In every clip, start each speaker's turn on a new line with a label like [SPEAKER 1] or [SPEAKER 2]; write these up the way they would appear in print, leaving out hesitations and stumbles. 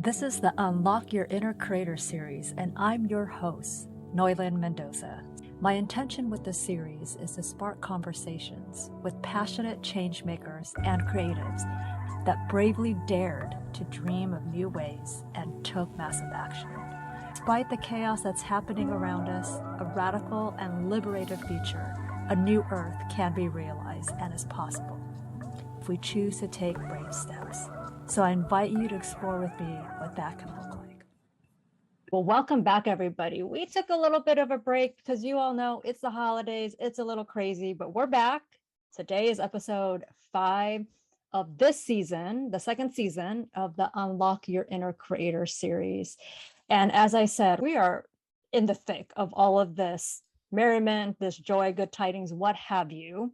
[SPEAKER 1] This is the Unlock Your Inner Creator series, and I'm your host, Noilyn Mendoza. My intention with this series is to spark conversations with passionate changemakers and creatives that bravely dared to dream of new ways and took massive action. Despite the chaos that's happening around us, a radical and liberated future, a new earth can be realized and is possible if we choose to take brave steps. So I invite you to explore with me what that can look like. Well, welcome back, everybody. We took a little bit of a break because you all know it's the holidays. It's a little crazy, but we're back. Today is episode 5 of this season, the second season of the Unlock Your Inner Creator series. And as I said, we are in the thick of all of this merriment, this joy, good tidings, what have you.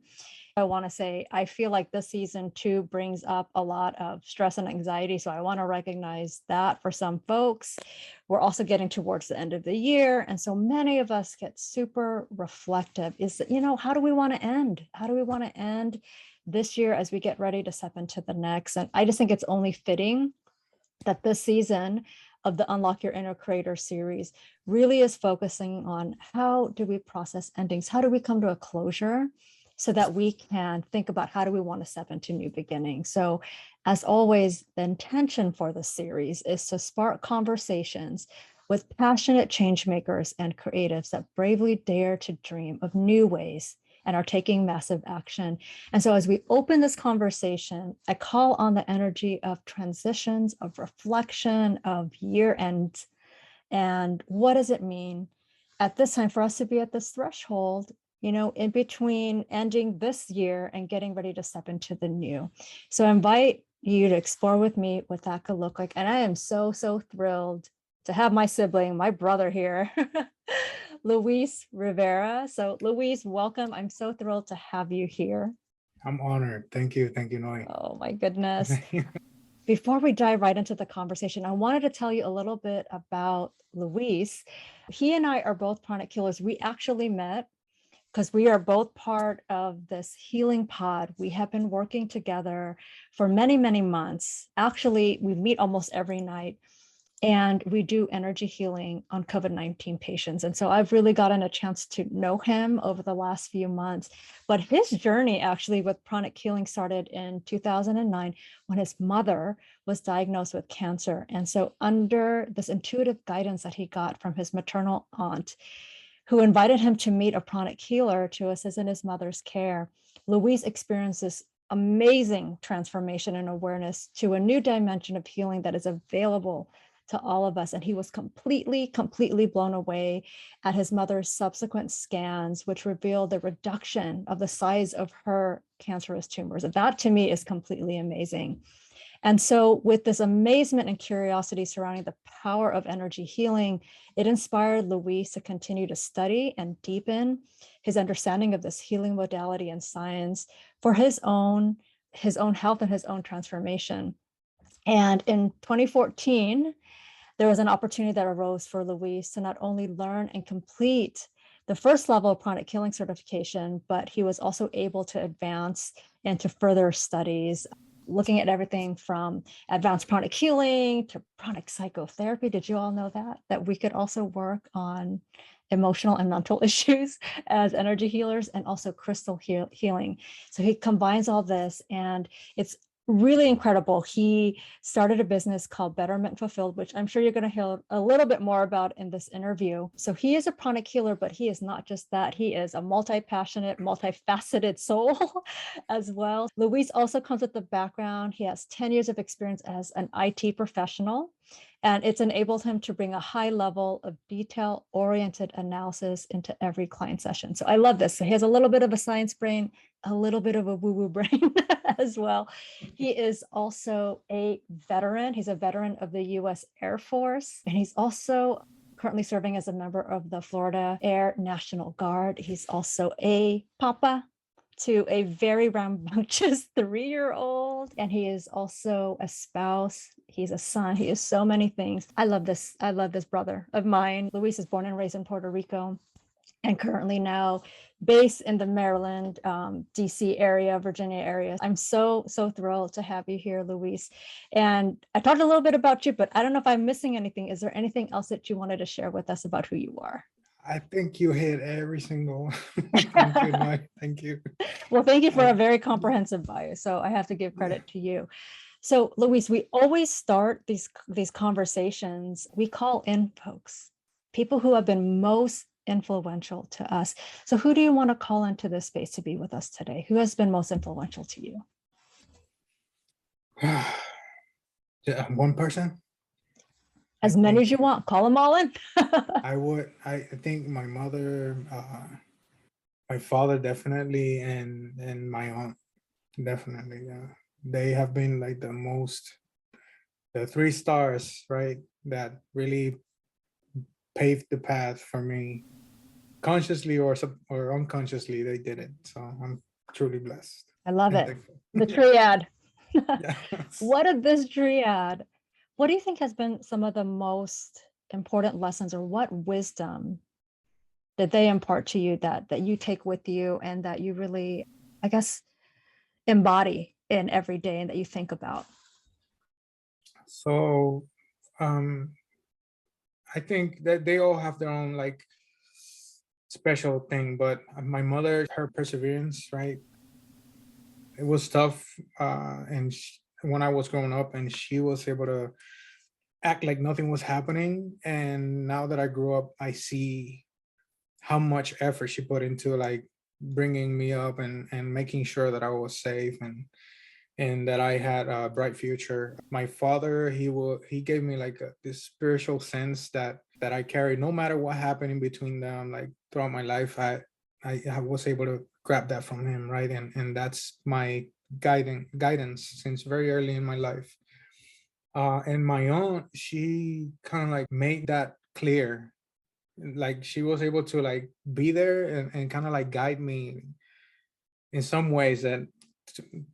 [SPEAKER 1] I want to say, I feel like this season too brings up a lot of stress and anxiety. So I want to recognize that for some folks. We're also getting towards the end of the year. And so many of us get super reflective. How do we want to end? How do we want to end this year as we get ready to step into the next? And I just think it's only fitting that this season of the Unlock Your Inner Creator series really is focusing on how do we process endings? How do we come to a closure? So that we can think about how do we want to step into new beginnings. So as always, the intention for the series is to spark conversations with passionate change makers and creatives that bravely dare to dream of new ways and are taking massive action. And so as we open this conversation, I call on the energy of transitions, of reflection, of year end. And what does it mean at this time for us to be at this threshold, in between ending this year and getting ready to step into the new. So I invite you to explore with me what that could look like. And I am so thrilled to have my sibling, my brother here, Luis Rivera. So Luis, welcome. I'm so thrilled to have you here.
[SPEAKER 2] I'm honored. Thank you. Thank you, Noi.
[SPEAKER 1] Oh my goodness. Before we dive right into the conversation, I wanted to tell you a little bit about Luis. He and I are both pranic healers. We actually met because we are both part of this healing pod. We have been working together for many, many months. Actually, we meet almost every night and we do energy healing on COVID-19 patients. And so I've really gotten a chance to know him over the last few months. But his journey actually with pranic healing started in 2009 when his mother was diagnosed with cancer. And so under this intuitive guidance that he got from his maternal aunt, who invited him to meet a pranic healer to assist in his mother's care, Luis experienced this amazing transformation and awareness to a new dimension of healing that is available to all of us. And he was completely blown away at his mother's subsequent scans, which revealed the reduction of the size of her cancerous tumors. That to me is completely amazing. And so with this amazement and curiosity surrounding the power of energy healing, it inspired Luis to continue to study and deepen his understanding of this healing modality and science for his own health and his own transformation. And in 2014, there was an opportunity that arose for Luis to not only learn and complete the first level of pranic healing certification, but he was also able to advance into further studies, looking at everything from advanced pranic healing to pranic psychotherapy. Did you all know that we could also work on emotional and mental issues as energy healers, and also crystal healing? So he combines all this, and it's really incredible. He started a business called Betterment Fulfilled, which I'm sure you're going to hear a little bit more about in this interview. So he is a pranic healer, but he is not just that. He is a multi-passionate, multifaceted soul as well. Luis also comes with the background. He has 10 years of experience as an IT professional, and it's enabled him to bring a high level of detail-oriented analysis into every client session. So I love this. So he has a little bit of a science brain, a little bit of a woo-woo brain as well. He is also a veteran. He's a veteran of the U.S. Air Force, and he's also currently serving as a member of the Florida Air National Guard. He's also a papa to a very rambunctious 3-year-old, and he is also a spouse. He's a son. He is so many things. I love this brother of mine. Luis is born and raised in Puerto Rico. and currently now based in the Maryland, DC area, Virginia area. I'm so thrilled to have you here, Luis. And I talked a little bit about you, but I don't know if I'm missing anything. Is there anything else that you wanted to share with us about who you are?
[SPEAKER 2] I think you hit every single. Thank you, Noi. Thank you.
[SPEAKER 1] Well, thank you for a very comprehensive bio. So I have to give credit to you. So, Luis, we always start these conversations. We call in folks, people who have been most influential to us. So who do you want to call into this space to be with us today? Who has been most influential to you?
[SPEAKER 2] Yeah, one person?
[SPEAKER 1] As many as you want. Call them all in.
[SPEAKER 2] I think my mother, my father definitely, and my aunt definitely. Yeah, they have been like the 3 stars, right? That really paved the path for me, consciously or unconsciously. They did it, so I'm truly blessed.
[SPEAKER 1] I love
[SPEAKER 2] and
[SPEAKER 1] it.
[SPEAKER 2] thankful.
[SPEAKER 1] The triad.
[SPEAKER 2] Yes.
[SPEAKER 1] What of this triad? What do you think has been some of the most important lessons, or what wisdom did they impart to you that you take with you and that you really, I guess, embody in every day and that you think about?
[SPEAKER 2] So I think that they all have their own like special thing, but my mother, her perseverance, right? It was tough, and when I was growing up, and she was able to act like nothing was happening. And now that I grew up, I see how much effort she put into like bringing me up and making sure that I was safe and that I had a bright future. My father, he gave me like this spiritual sense that I carried no matter what happened in between them. Like throughout my life, I was able to grab that from him, right? And that's my guidance since very early in my life. And my aunt, she kind of like made that clear. Like she was able to like be there and kind of like guide me in some ways that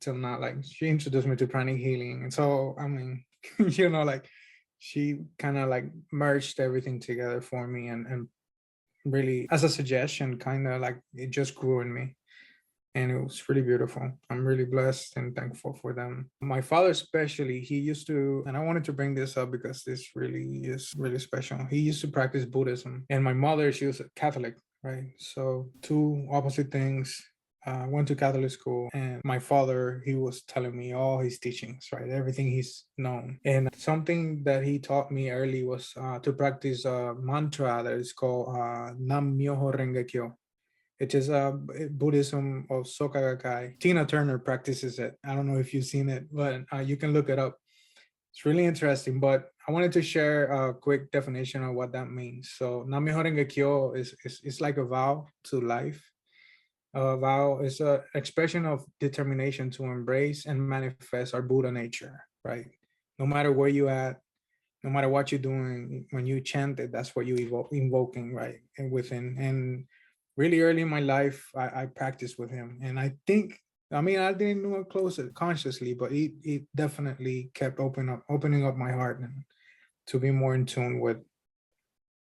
[SPEAKER 2] till now, like she introduced me to pranic healing. And so, I mean, like she kind of like merged everything together for me and really as a suggestion, kind of like it just grew in me. And it was really beautiful. I'm really blessed and thankful for them. My father, especially, he used to, and I wanted to bring this up because this really is really special. He used to practice Buddhism, and my mother, she was a Catholic, right? So, 2 opposite things. Went to Catholic school, and my father, he was telling me all his teachings, right? Everything he's known. And something that he taught me early was to practice a mantra that is called Nam Myoho Renge Kyo. It is a Buddhism of Soka Gakkai. Tina Turner practices it. I don't know if you've seen it, but you can look it up. It's really interesting. But I wanted to share a quick definition of what that means. So Nam-myoho Renge Kyo is like a vow to life. A vow is an expression of determination to embrace and manifest our Buddha nature, right? No matter where you at, no matter what you're doing, when you chant it, that's what you invoking, right? And within. And really early in my life, I practiced with him. And I think, I mean, I didn't know it closer consciously, but it definitely kept opening up my heart and to be more in tune with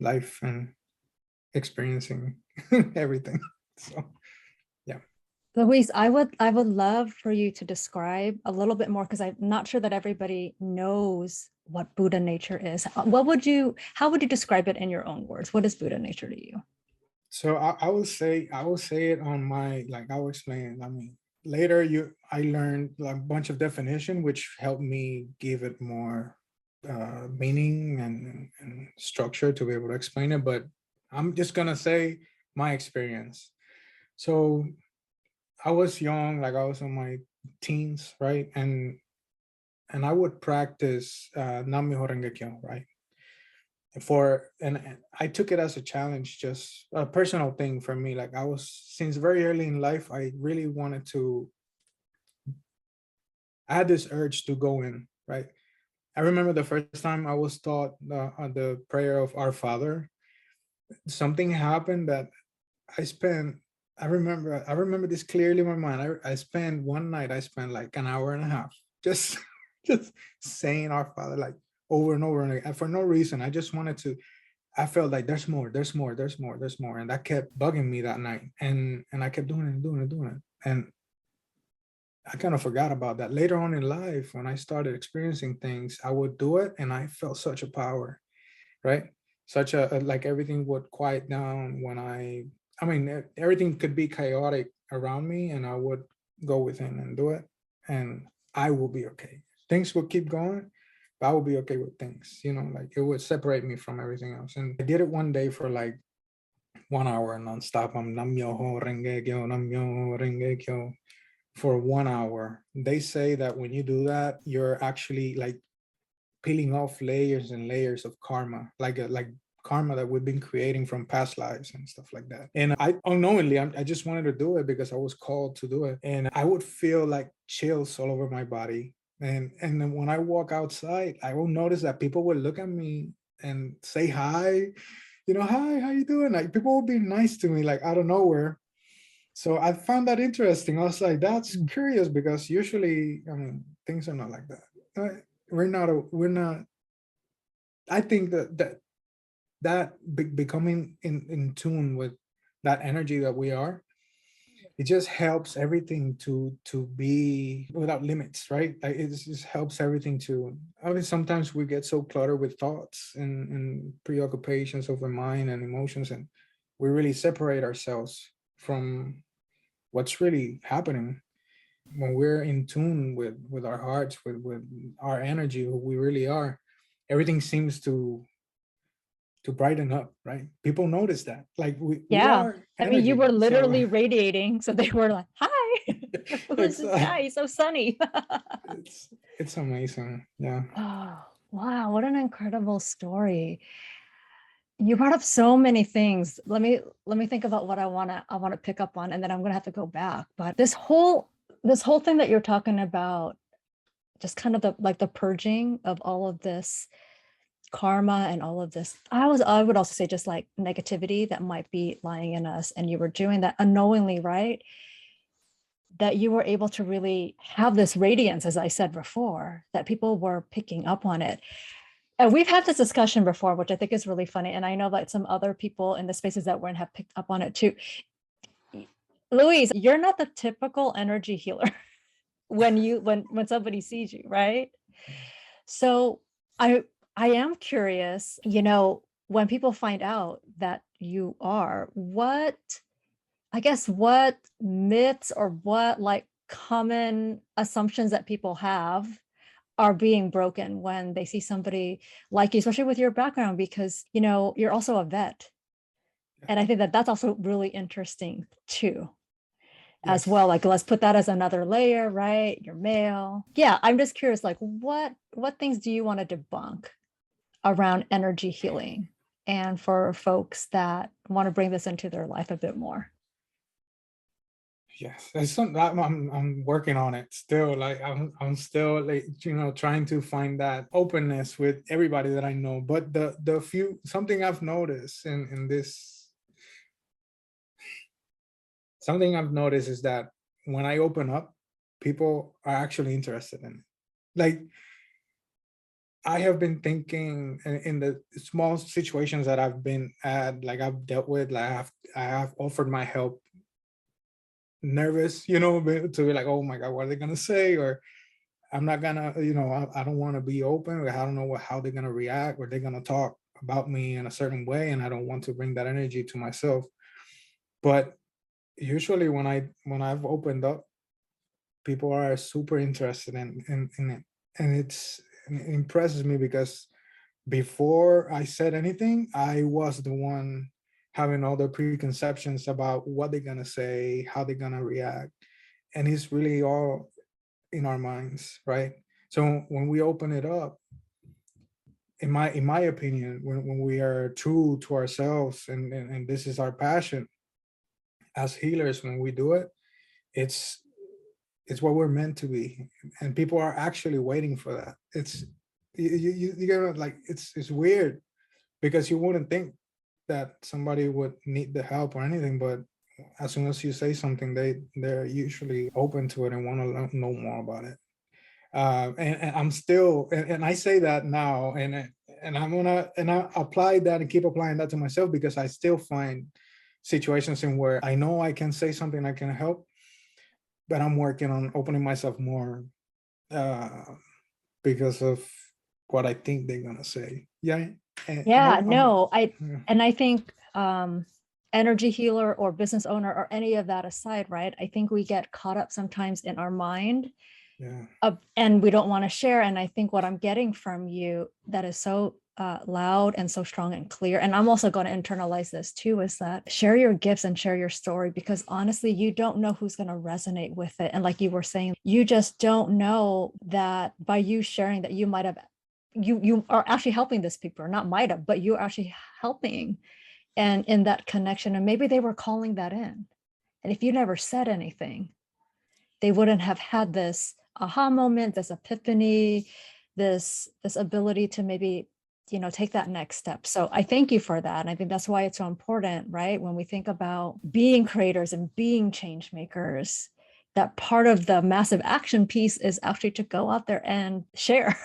[SPEAKER 2] life and experiencing everything. So, yeah.
[SPEAKER 1] Luis, I would love for you to describe a little bit more, because I'm not sure that everybody knows what Buddha nature is. How would you describe it in your own words? What is Buddha nature to you?
[SPEAKER 2] So I will say it on my, like I will explain it. I mean, later I learned a bunch of definition, which helped me give it more meaning and structure to be able to explain it. But I'm just gonna say my experience. So I was young, like I was in my teens, right? And I would practice Nam Myoho Renge Kyo, right? And I took it as a challenge, just a personal thing for me. Like I was, since very early in life, I really wanted to, I had this urge to go in, right? I remember the first time I was taught the prayer of Our Father. Something happened that I spent, I remember this clearly in my mind. I spent one night, I spent like an hour and a half just just saying Our Father, like over and over and for no reason. I just wanted to I felt like there's more, and that kept bugging me that night, and I kept doing it, and I kind of forgot about that. Later on in life, when I started experiencing things, I would do it, and I felt such a power, right? Such like everything would quiet down when I mean, everything could be chaotic around me, and I would go within and do it, and I will be okay. Things will keep going, but I will be okay with things, like it would separate me from everything else. And I did it one day for like 1 hour nonstop. I'm nam myoho renge kyo, nam myoho renge kyo for 1 hour. They say that when you do that, you're actually like peeling off layers and layers of karma, like karma that we've been creating from past lives and stuff like that. And I unknowingly, I just wanted to do it because I was called to do it, and I would feel like chills all over my body. And then when I walk outside, I will notice that people will look at me and say hi, hi, how you doing? Like people will be nice to me, like out of nowhere. So I found that interesting. I was like, that's curious, because usually, I mean, things are not like that. We're not. I think that becoming in tune with that energy that we are, it just helps everything to be without limits, right? Like it just helps everything to. I mean, sometimes we get so cluttered with thoughts and preoccupations of the mind and emotions, and we really separate ourselves from what's really happening. When we're in tune with our hearts, with our energy, who we really are, everything seems to brighten up, right? People notice that, like we
[SPEAKER 1] Yeah.
[SPEAKER 2] are
[SPEAKER 1] I mean, you
[SPEAKER 2] energy.
[SPEAKER 1] were
[SPEAKER 2] So
[SPEAKER 1] literally radiating. So they were like, hi, who's
[SPEAKER 2] it's
[SPEAKER 1] this guy? He's so sunny.
[SPEAKER 2] it's amazing. Yeah.
[SPEAKER 1] Oh, wow. What an incredible story. You brought up so many things. Let me think about what I want to pick up on, and then I'm gonna have to go back. But this whole thing that you're talking about, just kind of the purging of all of this karma and all of this. I would also say just like negativity that might be lying in us, and you were doing that unknowingly, right? That you were able to really have this radiance, as I said before, that people were picking up on it. And we've had this discussion before, which I think is really funny. And I know that some other people in the spaces that we're in have picked up on it too. Luis, you're not the typical energy healer when somebody sees you, right? So I am curious, when people find out that you are, what myths or what like common assumptions that people have are being broken when they see somebody like you, especially with your background, because you're also a vet. And I think that that's also really interesting too, as well.
[SPEAKER 2] Yes.
[SPEAKER 1] Like, let's put that as another layer, right? You're male. Yeah, I'm just curious, like what things do you want to debunk around energy healing, and for folks that want to bring this into their life a bit more?
[SPEAKER 2] Yes, it's something I'm working on it still. Like I'm still like trying to find that openness with everybody that I know. But the few something I've noticed in this something I've noticed is that when I open up, people are actually interested in it. Like I have been thinking in the small situations that I've been at, like I've dealt with, like I have offered my help, nervous, to be like, oh my God, what are they gonna say? Or I'm not gonna, I don't want to be open. I don't know how they're gonna react, or they're gonna talk about me in a certain way, and I don't want to bring that energy to myself. But usually when I've opened up, people are super interested in it, and it impresses me because before I said anything, I was the one having all the preconceptions about what they're gonna say, how they're gonna react, and it's really all in our minds, right? So when we open it up, in my opinion, when we are true to ourselves, and this is our passion as healers, when we do it, it's it's what we're meant to be, and people are actually waiting for that. It's you gotta, like, it's weird because you wouldn't think that somebody would need the help or anything, but as soon as you say something, they're usually open to it and want to know more about it. And I'm still, and I say that now, and and I apply that and keep applying that to myself, because I still find situations in where I know I can say something, I can help, but I'm working on opening myself more because of what I think they're gonna say. Yeah.
[SPEAKER 1] Yeah,
[SPEAKER 2] I'm
[SPEAKER 1] no,
[SPEAKER 2] yeah.
[SPEAKER 1] I think energy healer or business owner or any of that aside, right? I think we get caught up sometimes in our mind
[SPEAKER 2] Yeah.
[SPEAKER 1] and we don't want to share. And I think what I'm getting from you that is so loud and so strong and clear, and I'm also going to internalize this too, is that share your gifts and share your story, because honestly, you don't know who's going to resonate with it. And like you were saying, you just don't know that by you sharing that you might have, you are actually helping this people, or not might have, but you're actually helping and in that connection. And maybe they were calling that in. And if you never said anything, they wouldn't have had this aha moment, this epiphany, this ability to maybe, take that next step. So I thank you for that. And I think that's why it's so important, right? When we think about being creators and being change makers, that part of the massive action piece is actually to go out there and share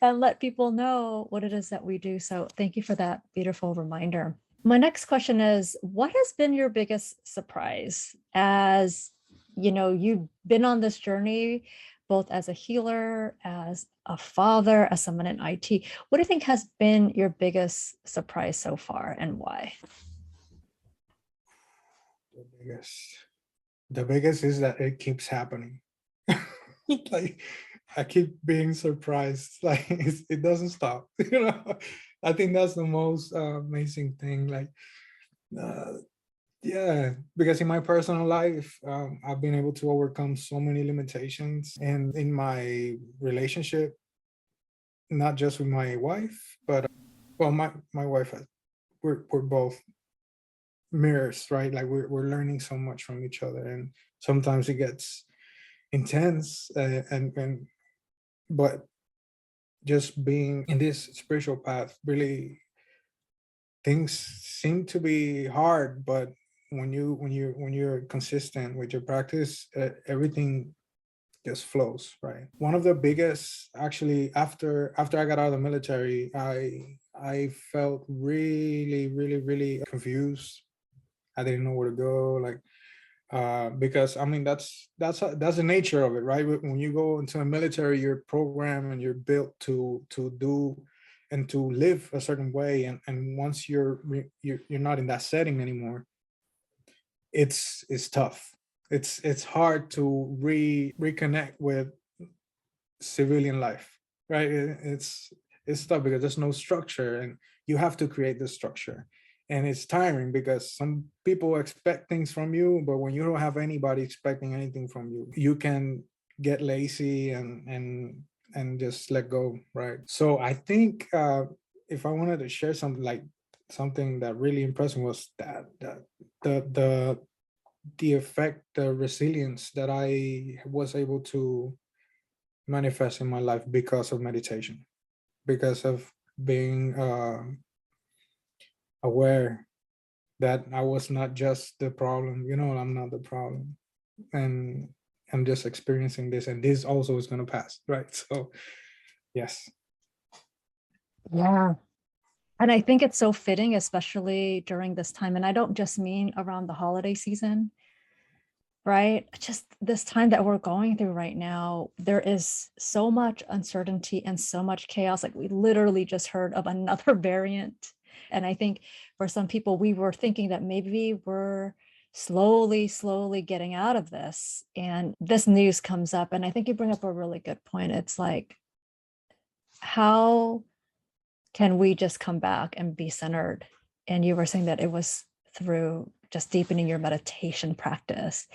[SPEAKER 1] and let people know what it is that we do. So thank you for that beautiful reminder. My next question is, what has been your biggest surprise as you've been on this journey, both as a healer, as a father, as someone in IT? What do you think has been your biggest surprise so far, and why?
[SPEAKER 2] The biggest is that it keeps happening. Like, I keep being surprised. Like, it doesn't stop. I think that's the most amazing thing. Like, yeah, because in my personal life, I've been able to overcome so many limitations, and in my relationship, not just with my wife, but well, my wife, we're both mirrors, right? Like, we're learning so much from each other, and sometimes it gets intense, and but just being in this spiritual path, really, things seem to be hard, but when you're consistent with your practice, everything just flows, right? One of the biggest, actually, after I got out of the military, I felt really, really, really confused. I didn't know where to go, like, because I mean, that's the nature of it, right? When you go into a military, you're programmed and you're built to do and to live a certain way, and once you're not in that setting anymore, it's tough. It's hard to reconnect with civilian life, right? It's tough because there's no structure, and you have to create the structure. And it's tiring because some people expect things from you, but when you don't have anybody expecting anything from you, you can get lazy and just let go, right? So I think, if I wanted to share something, like something that really impressed me, was that the effect, the resilience that I was able to manifest in my life because of meditation, because of being aware that I was not just the problem. I'm not the problem, and I'm just experiencing this, and this also is going to pass, right? So, yes.
[SPEAKER 1] Yeah. And I think it's so fitting, especially during this time. And I don't just mean around the holiday season, right? Just this time that we're going through right now, there is so much uncertainty and so much chaos. Like, we literally just heard of another variant. And I think for some people, we were thinking that maybe we're slowly getting out of this. And this news comes up. And I think you bring up a really good point. It's like, how can we just come back and be centered? And you were saying that it was through just deepening your meditation practice.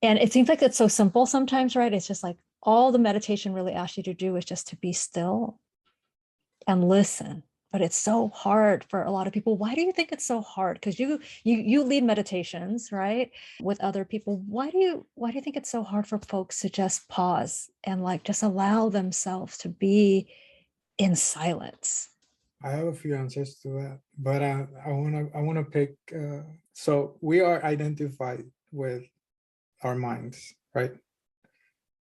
[SPEAKER 1] And it seems like it's so simple sometimes, right? It's just like all the meditation really asks you to do is just to be still and listen. But it's so hard for a lot of people. Why do you think it's so hard? Because you lead meditations, right, with other people. Why do you think it's so hard for folks to just pause and like just allow themselves to be in silence?
[SPEAKER 2] I have a few answers to that, but I wanna pick. So we are identified with our minds, right?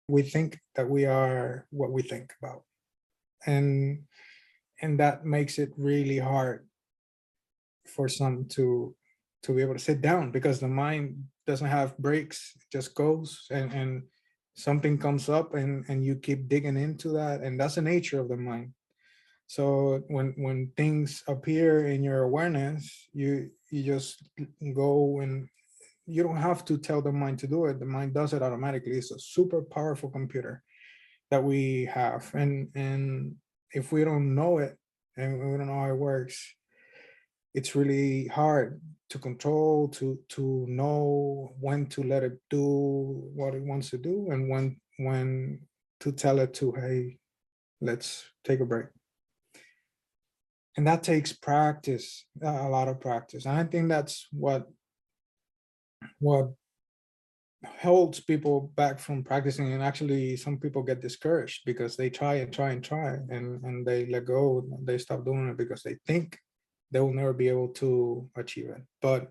[SPEAKER 2] We think that we are what we think about, and And that makes it really hard for some to be able to sit down, because the mind doesn't have breaks. It just goes, and something comes up, and you keep digging into that, and that's the nature of the mind. So when things appear in your awareness, you just go, and you don't have to tell the mind to do it. The mind does it automatically. It's a super powerful computer that we have, and if we don't know it, and we don't know how it works, it's really hard to control, to know when to let it do what it wants to do, and when to tell it to, hey, let's take a break. And that takes practice, a lot of practice. And I think that's what holds people back from practicing. And actually, some people get discouraged because they try and try and try, and they let go. They stop doing it because they think they will never be able to achieve it. But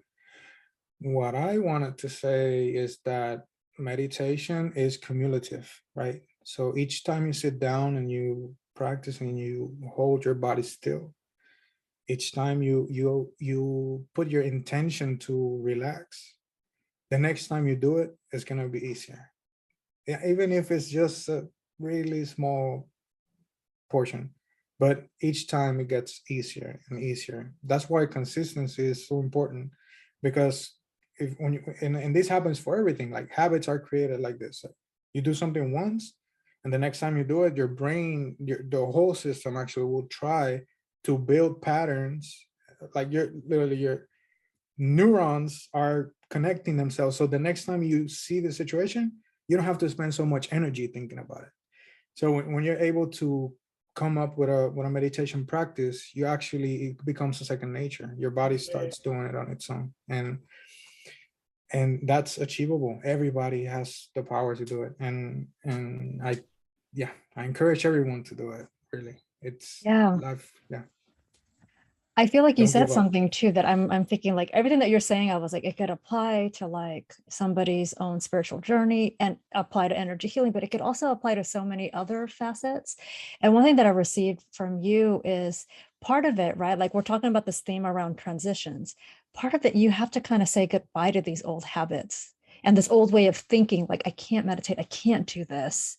[SPEAKER 2] what I wanted to say is that meditation is cumulative, right? So each time you sit down and you practice and you hold your body still, each time you put your intention to relax, the next time you do it, it's going to be easier. Yeah, even if it's just a really small portion, but each time it gets easier and easier. That's why consistency is so important, because if when you and this happens for everything, like habits are created like this. You do something once, and the next time you do it, your brain, the whole system actually will try to build patterns. Like your neurons are connecting themselves. So the next time you see the situation, you don't have to spend so much energy thinking about it. So when you're able to come up with a meditation practice, you actually, it becomes a second nature. Your body starts doing it on its own, and that's achievable. Everybody has the power to do it, and I encourage everyone to do it. Really, it's
[SPEAKER 1] Yeah.
[SPEAKER 2] life. Yeah,
[SPEAKER 1] I feel like you
[SPEAKER 2] don't
[SPEAKER 1] said
[SPEAKER 2] give up.
[SPEAKER 1] something too that I'm thinking, like everything that you're saying, I was like, it could apply to like somebody's own spiritual journey and apply to energy healing, but it could also apply to so many other facets. And one thing that I received from you is part of it, right? Like we're talking about this theme around transitions. Part of it, you have to kind of say goodbye to these old habits and this old way of thinking, like, I can't meditate, I can't do this.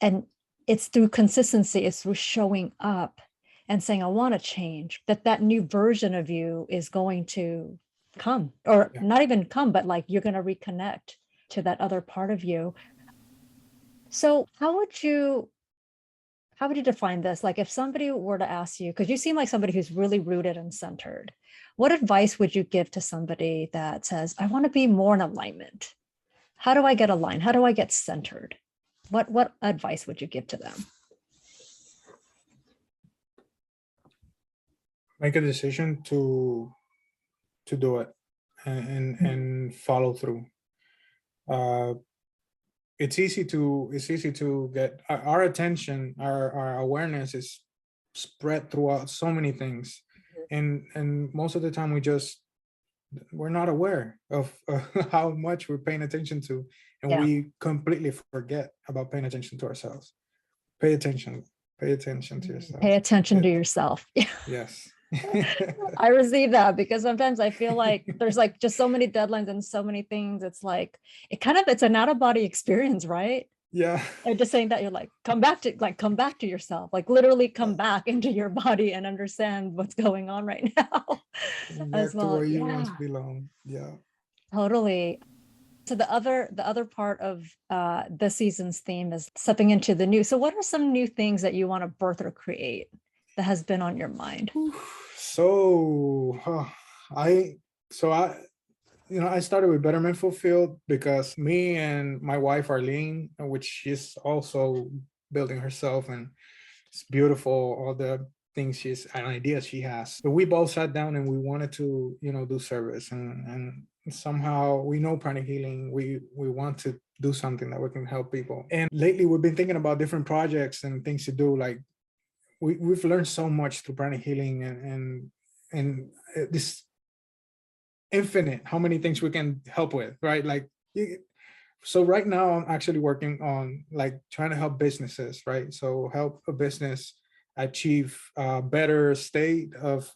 [SPEAKER 1] And it's through consistency, it's through showing up and saying, I want to change, that new version of you is going to come, or
[SPEAKER 2] Yeah.
[SPEAKER 1] not even come, but like you're going to reconnect to that other part of you. So how would you define this? Like if somebody were to ask you, because you seem like somebody who's really rooted and centered, what advice would you give to somebody that says, I want to be more in alignment? How do I get aligned? How do I get centered? What advice would you give to them?
[SPEAKER 2] Make a decision to do it, and follow through. uh it's easy to get our attention, our awareness is spread throughout so many things, and most of the time we're not aware of how much we're paying attention to, and
[SPEAKER 1] Yeah.
[SPEAKER 2] we completely forget about paying attention to ourselves. Pay attention, pay attention to
[SPEAKER 1] Pay
[SPEAKER 2] yourself.
[SPEAKER 1] attention to yourself.
[SPEAKER 2] Yes.
[SPEAKER 1] I receive that because sometimes I feel like there's like just so many deadlines and so many things. It's like it's an out of body experience, right?
[SPEAKER 2] Yeah.
[SPEAKER 1] And just saying that you're like, come back to yourself, like literally come back into your body and understand what's going on right now as
[SPEAKER 2] Back to
[SPEAKER 1] well.
[SPEAKER 2] where you once
[SPEAKER 1] Yeah,
[SPEAKER 2] belong. Yeah.
[SPEAKER 1] totally. So the other part of this season's theme is stepping into the new. So what are some new things that you want to birth or create that has been on your mind?
[SPEAKER 2] So I so I I started with Betterment Fulfilled because me and my wife Arlene, which she's also building herself, and it's beautiful, all the things she's and ideas she has. But we both sat down and we wanted to, do service, and somehow we know pranic healing. We want to do something that we can help people. And lately we've been thinking about different projects and things to do. Like we've learned so much through pranic healing, and this infinite how many things we can help with, right? Like so right now I'm actually working on like trying to help businesses, right? So help a business achieve a better state of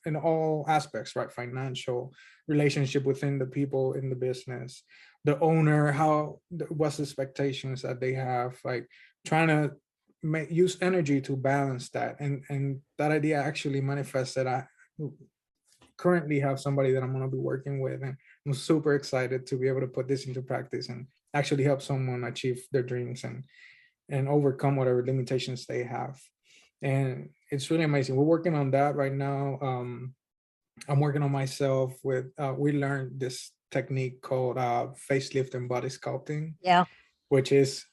[SPEAKER 2] in all aspects, right? Financial, relationship within the people in the business, the owner, what's the expectations that they have, like trying to use energy to balance that. And that idea actually manifested. I currently have somebody that I'm going to be working with, and I'm super excited to be able to put this into practice and actually help someone achieve their dreams and overcome whatever limitations they have. And it's really amazing. We're working on that right now. I'm working on myself with we learned this technique called facelift and body sculpting,
[SPEAKER 1] Yeah.
[SPEAKER 2] which is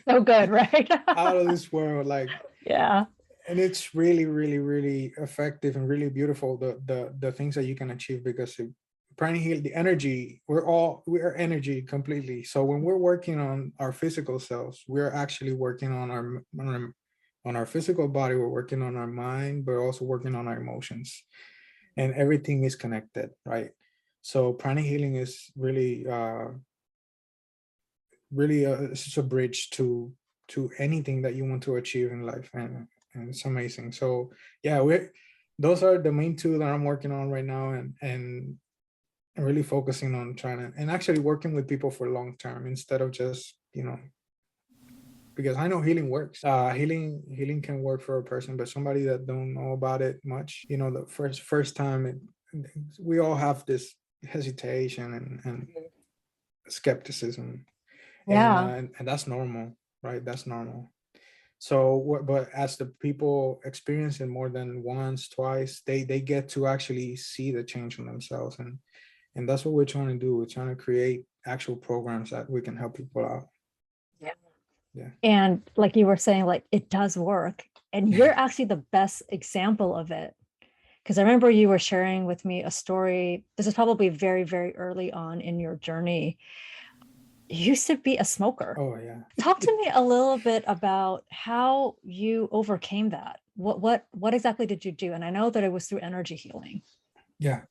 [SPEAKER 1] So good, right?
[SPEAKER 2] out of this world. Like,
[SPEAKER 1] yeah.
[SPEAKER 2] and it's really, really, really effective and really beautiful, the things that you can achieve, because pranic heal, the energy, we're energy completely. So when we're working on our physical selves, we're actually working on our physical body, we're working on our mind, but also working on our emotions, and everything is connected, right? So pranic healing is really really it's just a bridge to anything that you want to achieve in life, and it's amazing. So yeah, those are the main two that I'm working on right now, and really focusing on trying to, and actually working with people for long term instead of just, because I know healing works. Healing can work for a person, but somebody that don't know about it much, the first time, we all have this hesitation and skepticism,
[SPEAKER 1] Yeah.
[SPEAKER 2] and that's normal, right? That's normal. So, but as the people experience it more than once, twice, they get to actually see the change in themselves, and that's what we're trying to do. We're trying to create actual programs that we can help people out.
[SPEAKER 1] Yeah.
[SPEAKER 2] Yeah.
[SPEAKER 1] And like you were saying, like it does work, and you're actually the best example of it. Because I remember you were sharing with me a story. This is probably very, very early on in your journey. You used to be a smoker.
[SPEAKER 2] Oh yeah.
[SPEAKER 1] Talk to me a little bit about how you overcame that. What exactly did you do? And I know that it was through energy healing.
[SPEAKER 2] Yeah.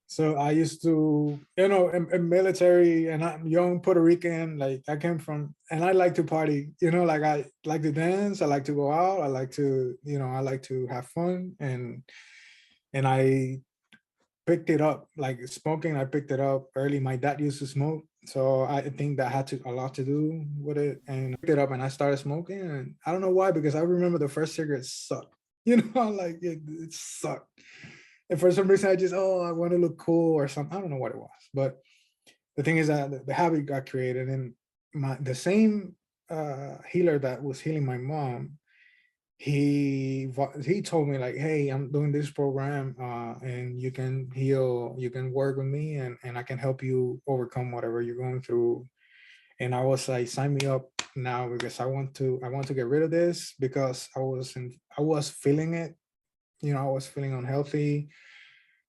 [SPEAKER 2] So I used to, in military, and I'm young Puerto Rican, like I came from, and I like to party, like I like to dance, I like to go out, I like to, I like to have fun, and I picked it up, like smoking, I picked it up early. My dad used to smoke, so I think that had a lot to do with it. And I picked it up and I started smoking, and I don't know why, because I remember the first cigarette sucked, like it sucked. And for some reason, I want to look cool or something. I don't know what it was, but the thing is that the habit got created, and the same healer that was healing my mom, he told me like, hey, I'm doing this program, and you can work with me, and I can help you overcome whatever you're going through. And I was like, sign me up now, because I want to get rid of this, because I was feeling it. I was feeling unhealthy.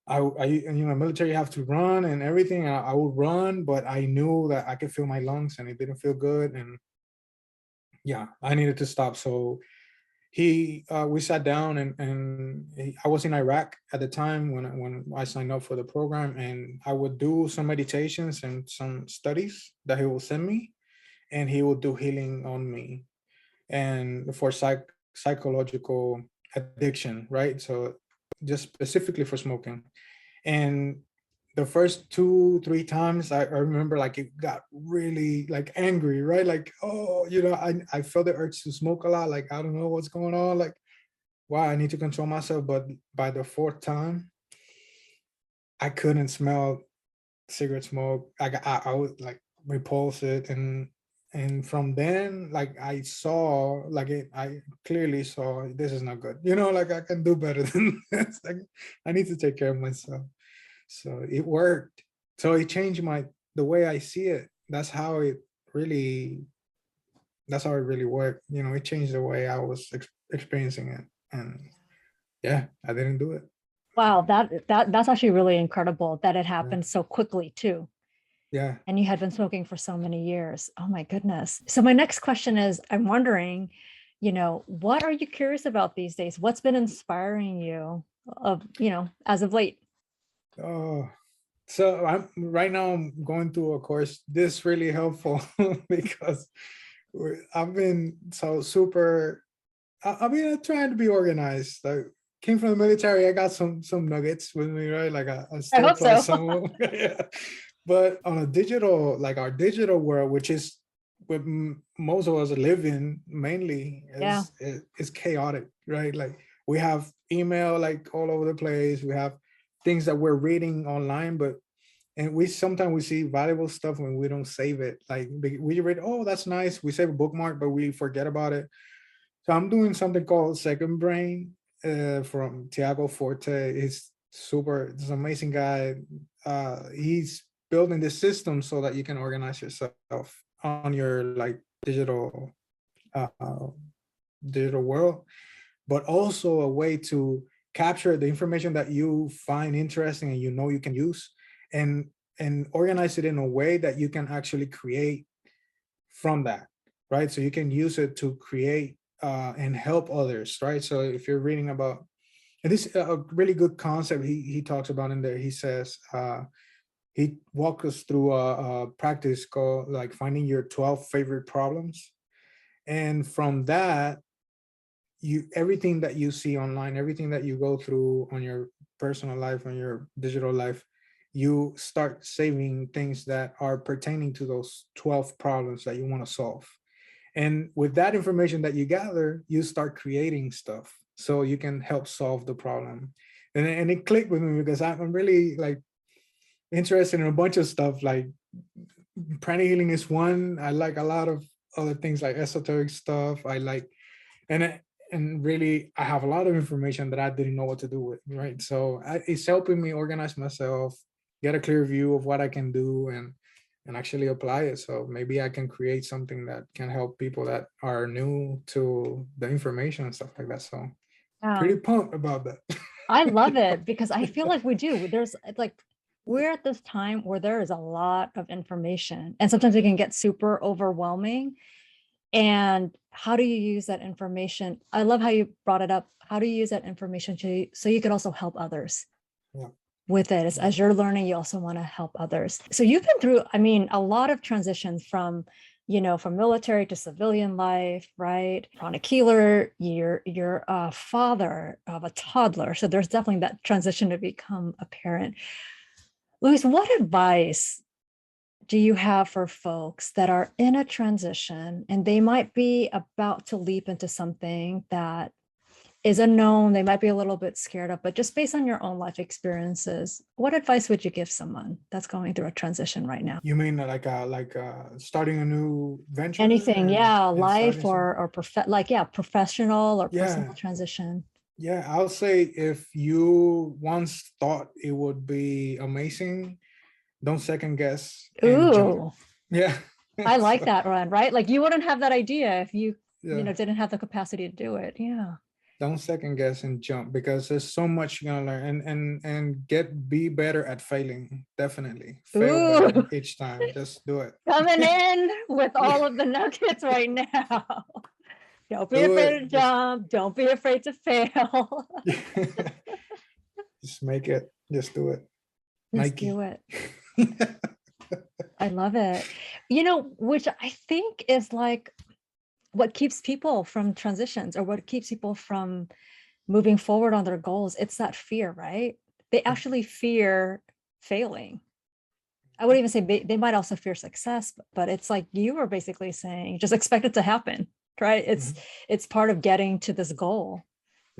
[SPEAKER 2] Military, you have to run and everything. I would run, but I knew that I could feel my lungs and it didn't feel good. And yeah, I needed to stop. So we sat down, and I was in Iraq at the time when I signed up for the program, and I would do some meditations and some studies that he will send me, and he will do healing on me, and for psychological addiction, right? So just specifically for smoking. And the first 2-3 times, I remember like it got really like angry, right? Like, oh, I felt the urge to smoke a lot. Like, I don't know what's going on. Like, wow, I need to control myself. But by the fourth time, I couldn't smell cigarette smoke. I would like repulse it. And from then, like I saw, like I clearly saw this is not good. Like I can do better than this. Like, I need to take care of myself. So it worked. So it changed the way I see it. Really that's how it really worked. It changed the way I was experiencing it. And yeah, I didn't do it.
[SPEAKER 1] Wow, that's actually really incredible that it
[SPEAKER 2] Yeah.
[SPEAKER 1] happened so quickly too.
[SPEAKER 2] Yeah.
[SPEAKER 1] And you had been smoking for so many years. Oh my goodness. So my next question is, I'm wondering, what are you curious about these days? What's been inspiring you as of late?
[SPEAKER 2] Oh, so I'm going through a course. This really helpful because I've been so super I mean, I'm trying to be organized. Like, came from the military, I got some nuggets with me, right? Like I
[SPEAKER 1] I
[SPEAKER 2] still
[SPEAKER 1] hope
[SPEAKER 2] apply
[SPEAKER 1] so.
[SPEAKER 2] some of them. Yeah. But on a digital, like our digital world, which is what most of us live in mainly,
[SPEAKER 1] Yeah.
[SPEAKER 2] is chaotic, right? Like we have email like all over the place. We have things that we're reading online, but and we sometimes we see valuable stuff when we don't save it. Like we read, oh, that's nice. We save a bookmark, but we forget about it. So I'm doing something called Second Brain from Tiago Forte. He's super, he's an amazing guy. He's building this system so that you can organize yourself on your like uh, digital world, but also a way to capture the information that you find interesting and you know you can use, and organize it in a way that you can actually create from that, right? So you can use it to create and help others, right? So if you're reading about, and this is a really good concept he talks about in there. He says he walks us through a practice called like finding your 12 favorite problems, and from that, you everything that you see online, everything that you go through on your personal life, on your digital life, you start saving things that are pertaining to those 12 problems that you want to solve. And with that information that you gather, you start creating stuff so you can help solve the problem. And it clicked with me because I'm really like interested in a bunch of stuff. Like pranic healing is one. I like a lot of other things like esoteric stuff. I like, and really I have a lot of information that I didn't know what to do with, right? So it's helping me organize myself, get a clear view of what I can do, and actually apply it. So maybe I can create something that can help people that are new to the information and stuff like that. So pretty pumped about that.
[SPEAKER 1] I love it because I feel like we do. There's like, we're at this time where there is a lot of information and sometimes it can get super overwhelming. And how do you use that information? I love how you brought it up. How do you use that information so you could also help others
[SPEAKER 2] Yeah.
[SPEAKER 1] with it? As you're learning, you also want to help others. So you've been through, I mean, a lot of transitions from, from military to civilian life, right? Pranic healer, you're a father of a toddler. So there's definitely that transition to become a parent. Luis, what advice do you have for folks that are in a transition and they might be about to leap into something that is unknown, they might be a little bit scared of, but just based on your own life experiences, what advice would you give someone that's going through a transition right now?
[SPEAKER 2] You mean like starting a new venture?
[SPEAKER 1] Anything, yeah,
[SPEAKER 2] and
[SPEAKER 1] life
[SPEAKER 2] starting some,
[SPEAKER 1] professional or
[SPEAKER 2] yeah.
[SPEAKER 1] personal transition.
[SPEAKER 2] Yeah, I'll say if you once thought it would be amazing, don't second guess and jump.
[SPEAKER 1] Ooh,
[SPEAKER 2] Yeah.
[SPEAKER 1] I like
[SPEAKER 2] So,
[SPEAKER 1] that, Ron, right? Like you wouldn't have that idea if you
[SPEAKER 2] yeah.
[SPEAKER 1] didn't have the capacity to do it. Yeah.
[SPEAKER 2] Don't second guess and jump because there's so much you're gonna learn, and be better at failing. Definitely fail better
[SPEAKER 1] Ooh,
[SPEAKER 2] each time. Just do it.
[SPEAKER 1] coming in with
[SPEAKER 2] Yeah.
[SPEAKER 1] all of the nuggets right now. Don't be
[SPEAKER 2] Do
[SPEAKER 1] afraid
[SPEAKER 2] it.
[SPEAKER 1] to jump. Don't be afraid to fail.
[SPEAKER 2] Just make it. Just do it.
[SPEAKER 1] Just do
[SPEAKER 2] Nike.
[SPEAKER 1] it. I love it. Which I think is like what keeps people from transitions or what keeps people from moving forward on their goals. It's that fear, right? They actually fear failing. I wouldn't even say they might also fear success, but it's like you were basically saying, just expect it to happen, right? It's part of getting to this goal.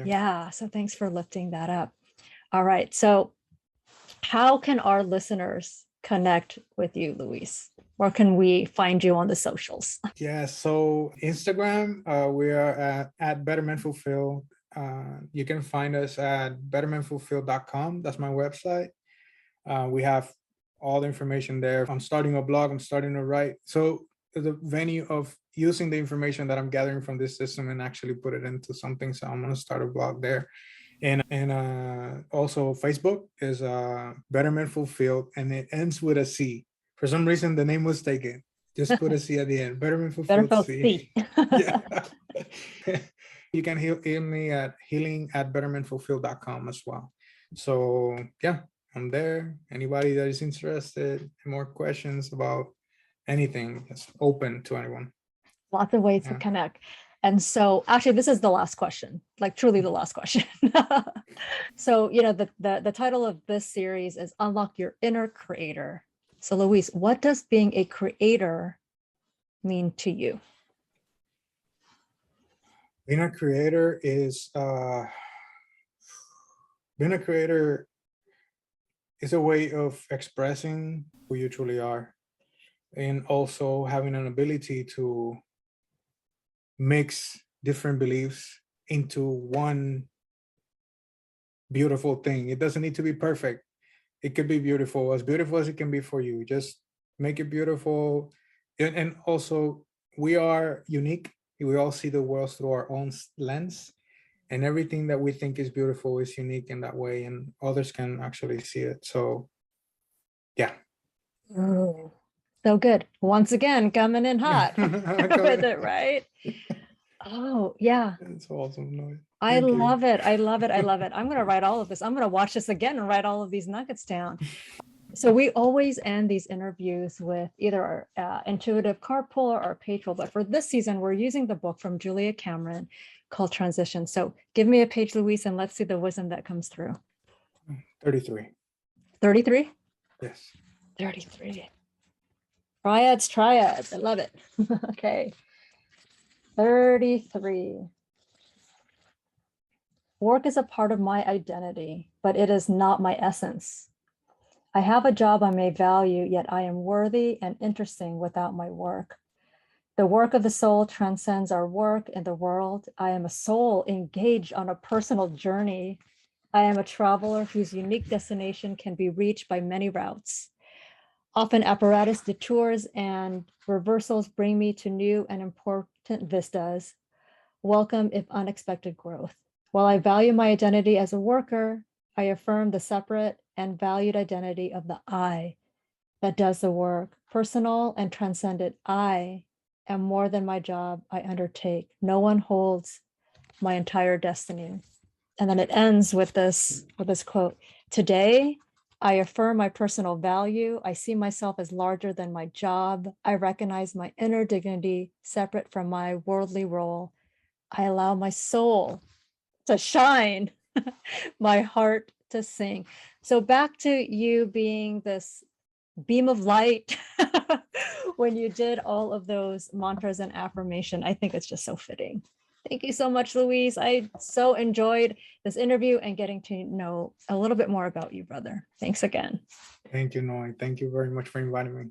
[SPEAKER 1] Yeah. So thanks for lifting that up. All right. So how can our listeners connect with you, Luis? Where can we find you on the socials?
[SPEAKER 2] Yeah, so Instagram, we are at Betterment Fulfill. You can find us at bettermentfulfill.com. That's my website. We have all the information there. I'm starting a blog, I'm starting to write. So the venue of using the information that I'm gathering from this system and actually put it into something. So I'm gonna start a blog there. And also Facebook is Betterment Fulfilled, and it ends with a C. For some reason, the name was taken. Just put a C at the end. Betterment
[SPEAKER 1] Better
[SPEAKER 2] Fulfilled
[SPEAKER 1] feel
[SPEAKER 2] C.
[SPEAKER 1] see.
[SPEAKER 2] Yeah. You can heal me at healing@bettermentfulfilled.com as well. So yeah, I'm there. Anybody that is interested, more questions about anything, it's open to anyone.
[SPEAKER 1] Lots of ways to
[SPEAKER 2] Yeah.
[SPEAKER 1] connect. And so actually, this is the last question, like truly the last question. So, the title of this series is Unlock Your Inner Creator. So Luis, what does being a creator mean to you?
[SPEAKER 2] Being a creator is a way of expressing who you truly are, and also having an ability to mix different beliefs into one beautiful thing. It doesn't need to be perfect. It could be beautiful as it can be for you. Just make it beautiful. And also, we are unique. We all see the world through our own lens, and everything that we think is beautiful is unique in that way, and others can actually see it. So yeah.
[SPEAKER 1] Ooh, so good. Once again, coming in hot with it, right? Oh, yeah.
[SPEAKER 2] It's awesome. No,
[SPEAKER 1] I
[SPEAKER 2] thank you.
[SPEAKER 1] love it. I love it. I love it. I'm going to write all of this. I'm going to watch this again and write all of these nuggets down. So we always end these interviews with either our intuitive card pull or our page pull. But for this season, we're using the book from Julia Cameron called Transition. So give me a page, Luis, and let's see the wisdom that comes through.
[SPEAKER 2] 33.
[SPEAKER 1] 33?
[SPEAKER 2] Yes.
[SPEAKER 1] 33. Triads. I love it. Okay. 33. Work is a part of my identity, but it is not my essence. I have a job I may value, yet I am worthy and interesting without my work. The work of the soul transcends our work in the world. I am a soul engaged on a personal journey. I am a traveler whose unique destination can be reached by many routes. Often apparatus detours and reversals bring me to new and important vistas. Welcome if unexpected growth. While I value my identity as a worker, I affirm the separate and valued identity of the I that does the work. Personal and transcendent, I am more than my job I undertake. No one holds my entire destiny. And then it ends with this quote. Today, I affirm my personal value. I see myself as larger than my job. I recognize my inner dignity separate from my worldly role. I allow my soul to shine, my heart to sing. So back to you being this beam of light when you did all of those mantras and affirmation. I think it's just so fitting. Thank you so much, Luis. I so enjoyed this interview and getting to know a little bit more about you, brother. Thanks again.
[SPEAKER 2] Thank you, Noi. Thank you very much for inviting me.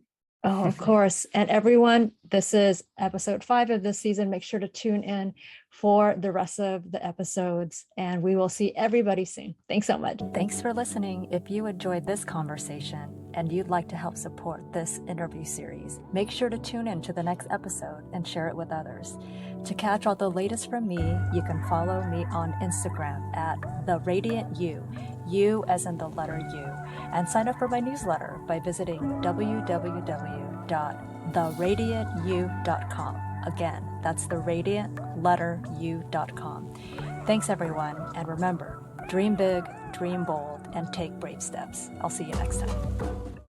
[SPEAKER 1] Oh, of course. And everyone, this is episode 5 of this season. Make sure to tune in for the rest of the episodes, and we will see everybody soon. Thanks so much. Thanks for listening. If you enjoyed this conversation and you'd like to help support this interview series, make sure to tune in to the next episode and share it with others. To catch all the latest from me, you can follow me on Instagram at The Radiant You, you as in the letter U, and sign up for my newsletter by visiting www.theradiantu.com. Again, that's theradiantletteru.com. Thanks, everyone, and remember, dream big, dream bold, and take brave steps. I'll see you next time.